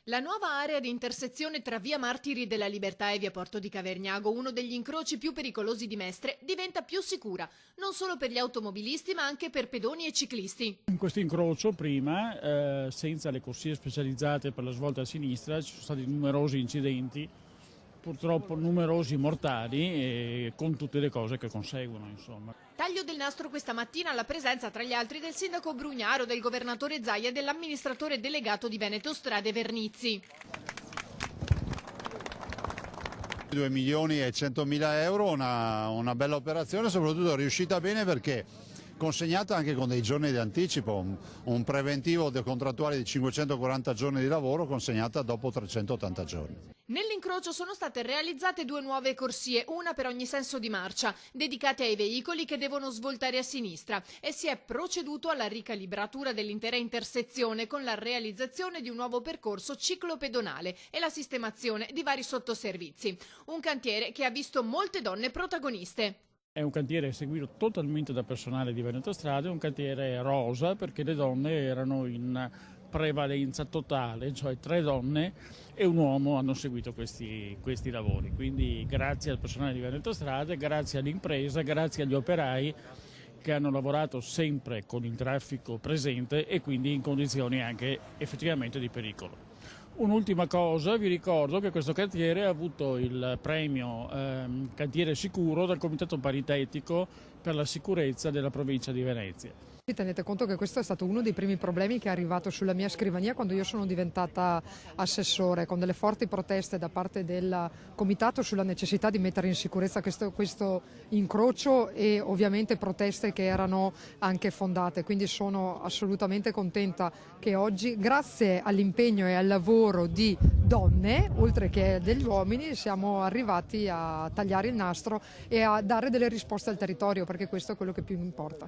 La nuova area di intersezione tra via Martiri della Libertà e via Porto di Cavegnago, uno degli incroci più pericolosi di Mestre, diventa più sicura, non solo per gli automobilisti ma anche per pedoni e ciclisti. In questo incrocio prima, senza le corsie specializzate per la svolta a sinistra, ci sono stati numerosi incidenti, purtroppo numerosi mortali e con tutte le cose che conseguono, insomma. Taglio del nastro questa mattina alla presenza tra gli altri del sindaco Brugnaro, del governatore Zaia e dell'amministratore delegato di Veneto Strade Vernizzi. 2.100.000 euro, una bella operazione, soprattutto riuscita bene perché consegnata anche con dei giorni di anticipo, un preventivo contrattuale di 540 giorni di lavoro consegnata dopo 380 giorni. Nell'incrocio sono state realizzate 2 nuove corsie, una per ogni senso di marcia, dedicate ai veicoli che devono svoltare a sinistra, e si è proceduto alla ricalibratura dell'intera intersezione con la realizzazione di un nuovo percorso ciclopedonale e la sistemazione di vari sottoservizi. Un cantiere che ha visto molte donne protagoniste. È un cantiere seguito totalmente da personale di Veneto Strade, un cantiere rosa perché le donne erano in prevalenza totale, cioè 3 donne e un uomo hanno seguito questi lavori. Quindi grazie al personale di Veneto Strade, grazie all'impresa, grazie agli operai che hanno lavorato sempre con il traffico presente e quindi in condizioni anche effettivamente di pericolo. Un'ultima cosa, vi ricordo che questo cantiere ha avuto il premio Cantiere Sicuro dal Comitato Paritetico per la Sicurezza della Provincia di Venezia. Tenete conto che questo è stato uno dei primi problemi che è arrivato sulla mia scrivania quando io sono diventata assessore, con delle forti proteste da parte del comitato sulla necessità di mettere in sicurezza questo incrocio e ovviamente proteste che erano anche fondate. Quindi sono assolutamente contenta che oggi, grazie all'impegno e al lavoro di donne, oltre che degli uomini, siamo arrivati a tagliare il nastro e a dare delle risposte al territorio, perché questo è quello che più importa.